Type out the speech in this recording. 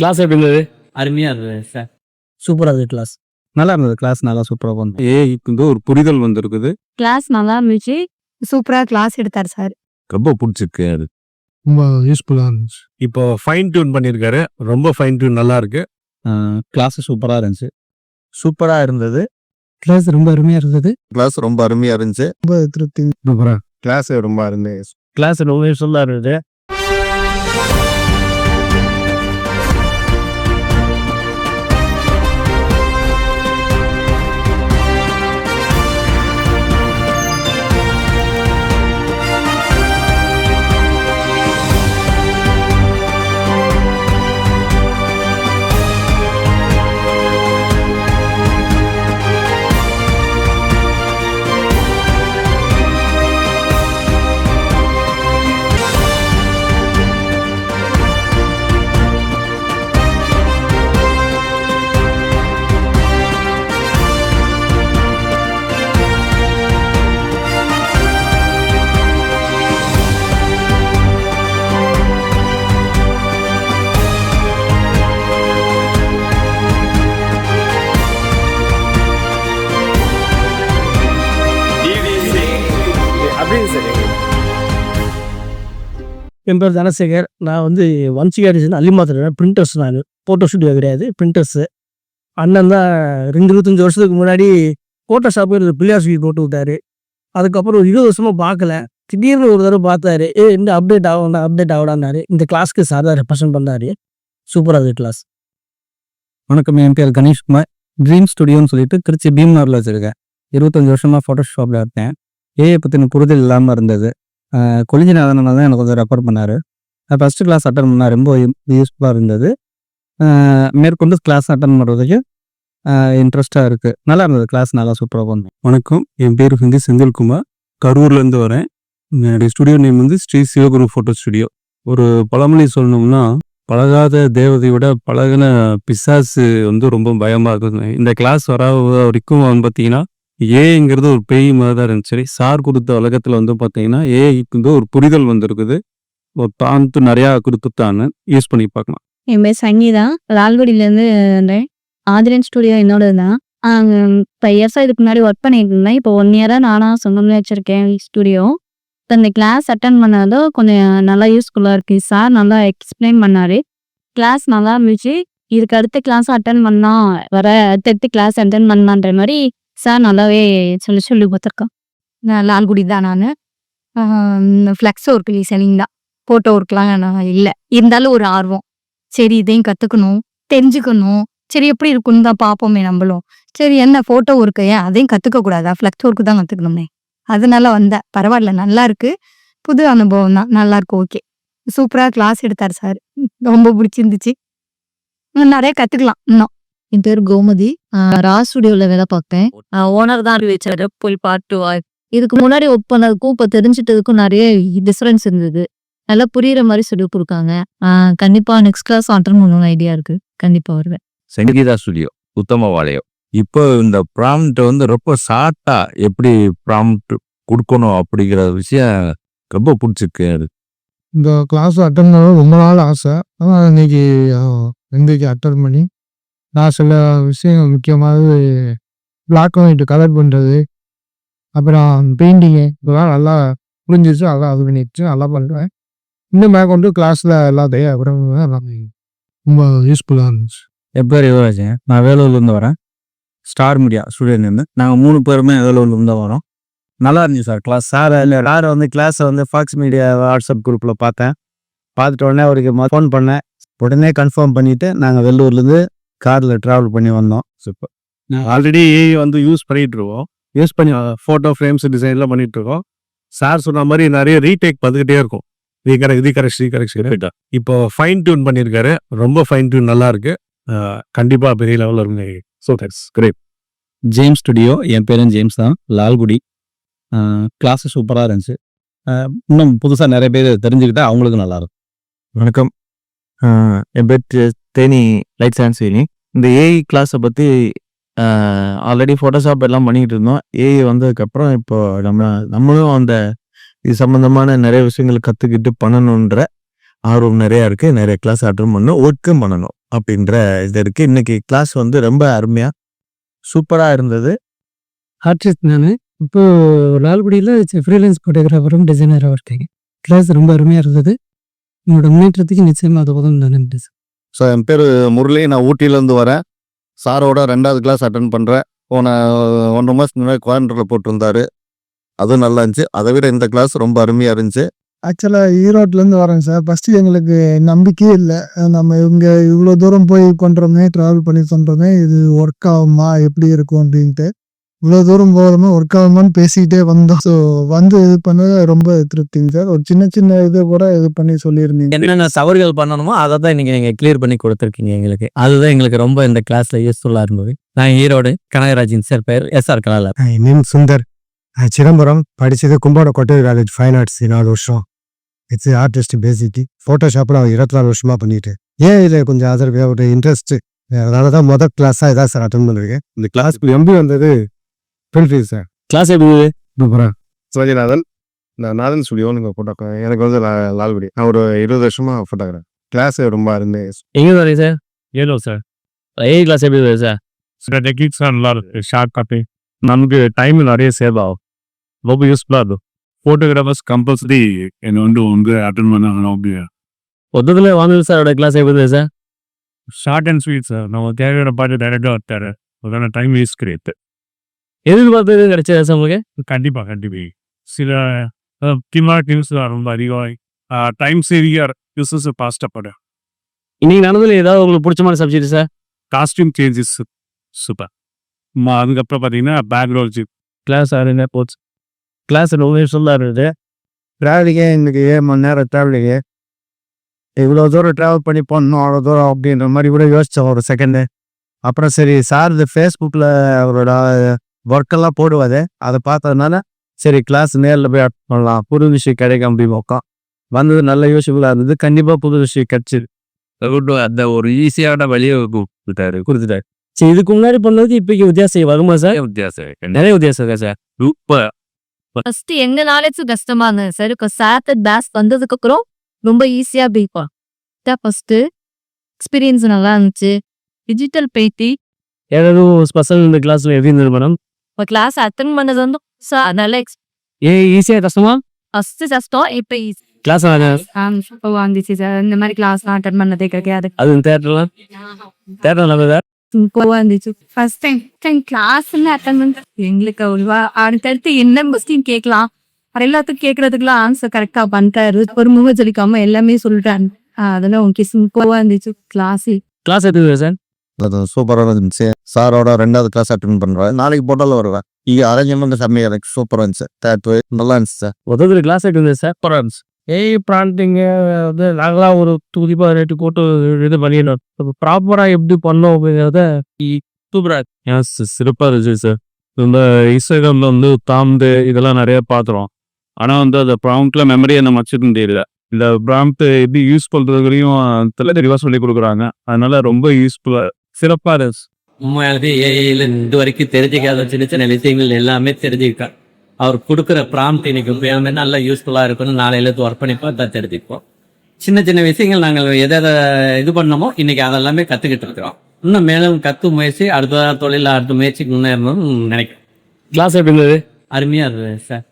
Class எப்படி இருந்தது? அருமையா இருந்தது சார். சூப்பரா இருந்தது கிளாஸ். நல்லா இருந்தது கிளாஸ். நல்லா சூப்பரா போனோம். ஏஐக்கு வந்து ஒரு புரிதல் வந்திருக்குது. கிளாஸ் நல்லா இருந்துச்சு. சூப்பரா கிளாஸ் எடுத்தார் சார். ரொம்ப பிடிச்சிருக்கு. அது ரொம்ப யூஸ்ஃபுல்லா இருந்துச்சு. இப்போ ஃபைன் டியூன் பண்ணியிருக்காரு. ரொம்ப ஃபைன் டியூன் நல்லா இருக்கு. கிளாஸ் சூப்பரா இருந்துச்சு. சூப்பரா இருந்தது. கிளாஸ் ரொம்ப அருமையா இருந்தது. கிளாஸ் ரொம்ப அருமையா இருந்துச்சு. ரொம்ப திருப்தி. கிளாஸ் ரொம்ப அருமை. கிளாஸ் ரொம்ப யூஸ்ஃபுல்லா இருந்தது. என் பேர் தனசேகர். நான் வந்து வன்சிகாரிசன் அள்ளிமாத்திர பிரிண்டர்ஸ். நான் ஃபோட்டோ ஸ்டுடியோ கிடையாது, பிரிண்டர்ஸு. அண்ணன் தான் 25 வருஷத்துக்கு முன்னாடி ஃபோட்டோஷாப்பு பிள்ளையார் சொல்லி போட்டு விட்டாரு. அதுக்கப்புறம் ஒரு 20 வருஷமாக பார்க்கல. திடீர்னு ஒரு தடவை பார்த்தாரு. இந்த அப்டேட் ஆகடான்னாரு. இந்த கிளாஸ்க்கு சார் தான் ரெப்ரசன்ட் பண்ணாரு. சூப்பராக இருக்குது கிளாஸ். வணக்கம், என் பேர் கணேஷ்குமார். ட்ரீம் ஸ்டுடியோன்னு சொல்லிட்டு திருச்சி பீம்னாரில் வச்சுருக்கேன். 25 வருஷமாக ஃபோட்டோஷாப்பில் இருக்கேன். ஏஐ பற்றின புரிதல் இல்லாமல் இருந்தது. கொலிஞ்சிநாதன் தான் எனக்கு கொஞ்சம் ரெஃபர் பண்ணார். ஃபஸ்ட்டு கிளாஸ் அட்டன் பண்ணால் ரொம்ப யூஸ்ஃபுல்லாக இருந்தது. மேற்கொண்டு கிளாஸ் அட்டன் பண்ணுறதுக்கு இன்ட்ரெஸ்ட்டாக இருக்குது. நல்லா இருந்தது கிளாஸ். நல்லா சூப்பராக போனோம். வணக்கம், என் பேர் வந்து செந்தில்குமார். கரூர்லேருந்து வரேன். என்னுடைய ஸ்டுடியோ நேம் வந்து ஸ்ரீ சிவகுரு ஃபோட்டோ ஸ்டுடியோ. ஒரு பழமொழி சொல்லணும்னா, பழகாத தேவதை விட பழகின பிசாசு வந்து ரொம்ப பயமாக இருக்குது. இந்த கிளாஸ் வரைக்கும் வந்து பார்த்தீங்கன்னா ஏங்கிறது ஒரு பேய் மாதிரி தான் இருந்துச்சு. சார் கொடுத்த உலகத்தில் வந்து பார்த்தீங்கன்னா ஏஐக்கு வந்து ஒரு புரிதல் வந்திருக்குது. ஒரு ப்ராம்ப்ட் நிறையா கொடுத்துட்டான்னு யூஸ் பண்ணி பார்க்கலாம். என் பேர் சங்கீதா. லால்குடியிலேருந்து வந்தேன். ஆதிரன் ஸ்டுடியோ என்னோட தான். 5 இயர்ஸாக இதுக்கு முன்னாடி ஒர்க் பண்ணிட்டு இருந்தேன். இப்போ 1 இயராக நானாக சொந்தமாக வச்சுருக்கேன் ஸ்டுடியோ. இப்போ இந்த கிளாஸ் அட்டன் பண்ணதும் கொஞ்சம் நல்லா யூஸ்ஃபுல்லாக இருக்குது. சார் நல்லா எக்ஸ்பிளைன் பண்ணார். கிளாஸ் நல்லா இருந்துச்சு. இதுக்கு அடுத்த கிளாஸ் அட்டன் பண்ணால் அடுத்த கிளாஸ் அட்டன் பண்ணலான்ற மாதிரி சார் நல்லாவே சொல்லி பார்த்துருக்கோம். நான் லால்குடி தான். நான் ஃப்ளெக்ஸ் ஒர்க் டிசைனிங் தான். ஃபோட்டோ ஒர்க்லாம் நான் இல்லை. இருந்தாலும் ஒரு ஆர்வம். சரி இதையும் கற்றுக்கணும், தெரிஞ்சுக்கணும். சரி எப்படி இருக்குன்னு தான் பார்ப்போமே நம்மளும். சரி என்ன ஃபோட்டோ ஒர்க்கு ஏன் அதையும் கற்றுக்கக்கூடாதா? ஃப்ளெக்ஸ் ஒர்க்கு தான் கற்றுக்கணுமே. அதனால வந்தேன். பரவாயில்ல, நல்லா இருக்கு. புது அனுபவம் தான். நல்லா இருக்கு. ஓகே, சூப்பராக கிளாஸ் எடுத்தார் சார். ரொம்ப பிடிச்சிருந்துச்சு. நிறைய கற்றுக்கலாம் இன்னும். என் பேர் கோமதி. ரா ஸ்டுடியோவில் வேலை பார்ப்பேன். ஓனர் தான் வச்சாரு. போய் பார்த்து இதுக்கு முன்னாடி ஒர்க் பண்ணதுக்கும் இப்போ தெரிஞ்சிட்டதுக்கும் நிறைய டிஃப்ரென்ஸ் இருந்தது. நல்லா புரியுற மாதிரி சொல்லி கொடுக்காங்க. கண்டிப்பாக நெக்ஸ்ட் கிளாஸ் அட்டன் பண்ணணும்னு ஐடியா இருக்கு. கண்டிப்பாக வருவேன். சங்கீதா ஸ்டுடியோ, உத்தமபாளையம். இப்போ இந்த ப்ராம்ப்ட் வந்து ரொம்ப ஷார்ட்டா எப்படி ப்ராம்ப்ட் கொடுக்கணும் அப்படிங்கிற விஷயம் ரொம்ப பிடிச்சிருக்கு. அது இந்த கிளாஸ் அட்டன் பண்ண ரொம்ப நாள் ஆசை. ஆனால் இன்னைக்கு அட்டன் பண்ணி நான் சில விஷயங்கள் முக்கியமானது பிளாக் அண்ட் ஒயிட் கலர் பண்ணுறது, அப்புறம் பெயிண்டிங்கு இதெல்லாம் நல்லா புரிஞ்சிச்சு. நல்லா அது பண்ணிடுச்சு. நல்லா பண்ணுறேன். இன்னும் மேற்கொண்டு கிளாஸில் எல்லாத்தையும் அப்புறம் ரொம்ப யூஸ்ஃபுல்லாக இருந்துச்சு. என் பேர் யுவராஜன். நான் வேலூர்லேருந்து வரேன். ஸ்டார் மீடியா ஸ்டுடியோலேருந்து. நாங்கள் 3 பேருமே வேலூர்லேருந்து தான் வரோம். நல்லா இருந்துச்சு சார் கிளாஸ். சார் வந்து கிளாஸை வந்து ஃபாக்ஸ் மீடியா வாட்ஸ்அப் குரூப்பில் பார்த்தேன். பார்த்துட்ட உடனே அவருக்கு ஃபோன் பண்ணேன். உடனே கன்ஃபார்ம் பண்ணிவிட்டு நாங்கள் வெள்ளூர்லேருந்து காரில் ட்ராவல் பண்ணி வந்தோம். சூப்பர். ஆல்ரெடி ஏஐ வந்து யூஸ் பண்ணிட்டு இருக்கோம். யூஸ் பண்ணி ஃபோட்டோ ஃப்ரேம்ஸ் டிசைன்லாம் பண்ணிட்டு இருக்கோம். சார் சொன்ன மாதிரி நிறைய ரீடேக் பார்த்துக்கிட்டே இருக்கும். இது கரெக்ட். இப்போ ஃபைன் டியூன் பண்ணியிருக்காரு. ரொம்ப ஃபைன் டியூன் நல்லா இருக்கு. கண்டிப்பாக பெரிய லெவலில் இருக்குங்க. So that's great. James studio. என் பேரும் ஜேம்ஸ் தான். லால்குடி. கிளாஸு சூப்பராக இருந்துச்சு. இன்னும் புதுசாக நிறைய பேர் தெரிஞ்சுக்கிட்டா அவங்களுக்கு நல்லாயிருக்கும். வணக்கம், என் பேர் தேனி லைட் சயின்ஸ் வேணி. இந்த ஏஐ கிளாஸை பற்றி ஆல்ரெடி ஃபோட்டோஷாப் எல்லாம் பண்ணிக்கிட்டு இருந்தோம். ஏஐ வந்ததுக்கப்புறம் இப்போ நம்மளும் அந்த இது சம்மந்தமான நிறைய விஷயங்கள் கற்றுக்கிட்டு பண்ணணுன்ற ஆர்வம் நிறையா இருக்குது. நிறைய கிளாஸ் அட்டன் பண்ணணும், ஒர்க்கும் பண்ணணும். அப்படின்ற இது இருக்குது. இன்னைக்கு கிளாஸ் வந்து ரொம்ப அருமையாக சூப்பராக இருந்தது. ஆர்டிஸ்ட் நான் இப்போ லால்குடியில் ஃப்ரீலான்ஸ் ஃபோட்டோகிராஃபரும் டிசைனராக இருக்கேன். கிளாஸ் ரொம்ப அருமையாக இருந்தது. என்னோட முன்னேற்றத்துக்கு நிச்சயமாக அது உதவும் நான் நன்றி சார். ஸோ என் பேர் முரளி, நான் ஊட்டியிலேருந்து வரேன். சாரோட 2வது கிளாஸ் அட்டன் பண்ணுறேன். போன 1.5 மாதத்துக்கு முன்னாடி கோயம்புத்தூரில் போட்டிருந்தாரு, அதுவும் நல்லா இருந்துச்சு. அதை விட இந்த கிளாஸ் ரொம்ப அருமையாக இருந்துச்சு. ஆக்சுவலாக ஈரோட்லேருந்து வரேன் சார். ஃபஸ்ட்டு எங்களுக்கு நம்பிக்கையே இல்லை. நம்ம இங்கே இவ்வளோ தூரம் போய் பண்ணுறோமே, ட்ராவல் பண்ணி பண்ணுறோமே, இது ஒர்க் ஆகுமா எப்படி இருக்கும் அப்படின்ட்டு. இவ்வளோ தூரம் போகிறோமோ ஒர்க் ஆகுமான்னு பேசிக்கிட்டே வந்தோம். ஸோ வந்து இது பண்ணது ரொம்ப திருப்திங்க சார். ஒரு சின்ன சின்ன இதை கூட இது பண்ணி சொல்லியிருந்தீங்க. என்னென்ன தவறுகள் பண்ணணுமோ அதை தான் இன்னைக்கு நீங்கள் கிளியர் பண்ணி கொடுத்துருக்கீங்க எங்களுக்கு. அதுதான் எங்களுக்கு ரொம்ப இந்த கிளாஸில் யூஸ்ஃபுல்லாக இருந்தது. நான் ஈரோடு கனகராஜின் சார் பேர் SR கலால. நேம் சுந்தர். சிதம்பரம். படித்தது கும்போட கோட்டை காலேஜ் ஃபைன் ஆர்ட்ஸ் 4 வருஷம். இட்ஸ் ஆர்டிஸ்ட் பேசிட்டு ஃபோட்டோஷாப்பில் 24 வருஷமாக பண்ணிட்டு இதில் கொஞ்சம் அதற்கு ஒரு இன்ட்ரெஸ்ட்டு. அதனால தான் முதல் கிளாஸாக இதான் சார் அட்டன் பண்ணிருக்கேன். இந்த கிளாஸ்க்கு எம்பி வந்தது ஃபீல் சார். கிளாஸ் எப்படி சூப்பராக. சிவஜிநாதன், நான் நாதன் ஸ்டுடியோன்னு இங்கே ஃபோட்டோ. எனக்கு வந்து லால்குடி. நான் ஒரு 20 வருஷமாக ஃபோட்டோகிராஃபர். கிளாஸ் ரொம்ப அருமை. எங்கே வரீங்க சார்? ஏதோ சார் கிளாஸ் எப்படி வருது சார்? சில டெக்னிக்ஸ்லாம் நல்லா இருக்கு. ஷார்ட் கட்டு நமக்கு டைம் நிறைய சேவ் ஆகும். ரொம்ப யூஸ்ஃபுல்லாக இருக்கும். ஃபோட்டோகிராஃபர்ஸ் கம்பல்சரி என்னை வந்து அட்டன் பண்ண அப்படியே மொத்தத்தில் வாங்க சாரோட கிளாஸ் எப்படி sir? Short and sweet sir. நம்ம தேவையான பாட்டு டைரெக்டாக வட்டாரு. அதான டைம் வேஸ்ட் கிடையாது. எதிர்பார்த்தது கிடைச்சதா சார் உங்களுக்கு? கண்டிப்பாக சில முக்கியமான டிப்ஸ் ரொம்ப அதிகம். டைம் சேவியர் யூசஸ் ஃபாஸ்ட்டாக படம். இன்னைக்கு நடந்ததுல ஏதாவது உங்களுக்கு பிடிச்ச மாதிரி subject sir? Costume changes super. அதுக்கப்புறம் பார்த்தீங்கன்னா பேக்ரவுண்ட் கிளாஸ் ஆறுங்க போச்சு. கிளாஸ் ரொம்ப யூஸ்ஃபுல்லாக இருந்தது. ட்ராவலிங்கே இன்னைக்கு 7 மணி நேரம் ட்ராவலிங்கு. இவ்வளோ தூரம் ட்ராவல் பண்ணி போடணும் அவ்வளோ தூரம் அப்படின்ற மாதிரி கூட யோசித்தோம் ஒரு செகண்டு. அப்புறம் சரி சார் இது ஃபேஸ்புக்கில் அவரோட ஒர்க்கெல்லாம் போடுவாரு, அதை பார்த்ததுனால சரி கிளாஸ் நேரில் போய் அட்டன் பண்ணலாம், புது விஷயம் கிடைக்கும் அப்படி நோக்கம் வந்தது. நல்ல யூஸ்ஃபுல்லாக இருந்தது. கண்டிப்பாக புது விஷயம் கிடச்சிது. அந்த ஒரு ஈஸியான வழியை கொடுத்துட்டாரு. சரி, இதுக்கு முன்னாடி பண்ணது இப்போக்கு வித்தியாசம் வருமா சார்? வித்தியாசம் நிறைய வித்தியாசம் இருக்கா சார்? சூப்பர். ஃபர்ஸ்ட் எங்க நாலேஜும் கஷ்டமா இருந்தது சார். இப்போ சார்ட் பேஸ் வந்ததுக்கு அப்புறம் ரொம்ப ஈஸியா பீப்போம். ஃபர்ஸ்ட் எக்ஸ்பீரியன்ஸ் நல்லா இருந்துச்சு. டிஜிட்டல் பெயிண்டி ஏதாவது ஸ்பெஷல் இந்த கிளாஸ்ல எப்படி இருந்தது மேடம்? இப்போ கிளாஸ் அட்டன் பண்ணது வந்து நல்ல ஈஸியாக கஷ்டமா? ஃபர்ஸ்ட் கஷ்டம், இப்போ ஈஸி. கிளாஸ் இப்போ வந்துச்சு சார். இந்த மாதிரி கிளாஸ்லாம் அட்டன் பண்ணதே கிடையாது. அது தேட்டர்லாம் நல்லா சார். சூப்பராக இருந்துச்சு. ஃபர்ஸ்ட் டைம் கிளாஸ்ன்னு அட்டன் பண்ண எங்களுக்கு அவ்வளோவா அடுத்தடுத்து என்ன கொஸ்டின் கேட்கலாம் எல்லாத்துக்கும் கேட்கறதுக்குலாம் ஆன்சர் கரெக்டாக பண்ணிட்டாரு. ஒரு முக ஜலிக்காம எல்லாமே சொல்லிட்டாரு. அதெல்லாம் ஓகே, சூப்பராக இருந்துச்சு கிளாஸ். Class எடுத்துது sir? அது சூப்பராக இருந்துச்சு. சாரோட 2வது கிளாஸ் அட்டன் பண்ணுறேன். நாளைக்கு போட்டாலும் வருவேன். இங்கே அரேஞ்ச்மெண்ட் செம்மையாக எனக்கு சூப்பராக இருந்துச்சு. தேர்ட் நல்லா இருந்துச்சு சார். முதல்ல கிளாஸ் எடுத்துது சார். சூப்பராக இருந்துச்சு. ப்ராண்டிங்க வந்து நாங்களாம் ஒரு துதிப்பாக ரேட்டு போட்டு இது பண்ணிடணும். ப்ராப்பராக எப்படி பண்ணோம் அப்படிங்கிறத சூப்பராக சிறப்பாக இருந்துச்சு சார். இந்த இன்ஸ்டாகிராமில் வந்து தாம்து இதெல்லாம் நிறைய பார்த்துறோம். ஆனால் வந்து அந்த ப்ராம்ப்டில் மெமரியை நம்ம வச்சுக்க முடியல. இந்த ப்ராம்ப்ட் எப்படி யூஸ் பண்ணுறதுலையும் தெளிவாக சொல்லி கொடுக்குறாங்க. அதனால ரொம்ப யூஸ்ஃபுல்லாக சிறப்பாக இருந்துச்சு. உண்மையானது ஏஐல இது வரைக்கும் தெரிஞ்சிக்காத சின்ன சின்ன விஷயங்கள் எல்லாமே தெரிஞ்சுக்கிட்டேன். அவர் கொடுக்குற ப்ராம்ப்ட் இன்னைக்கு உண்மையாலுமே நல்லா யூஸ்ஃபுல்லாக இருக்குன்னு நாளையில ஒர்க் பண்ணிப்போம், தான் தெரிஞ்சுப்போம். சின்ன சின்ன விஷயங்கள் நாங்கள் எதை இது பண்ணமோ இன்னைக்கு அதெல்லாமே கற்றுக்கிட்டு இருக்கிறோம். இன்னும் மேலும் முயற்சி அடுத்த தொழில் அடுத்த முயற்சிக்கு முன்னேறணும்னு நினைக்கிறோம். கிளாஸ் எப்படி இருந்தது? அருமையாக இருந்தது சார்.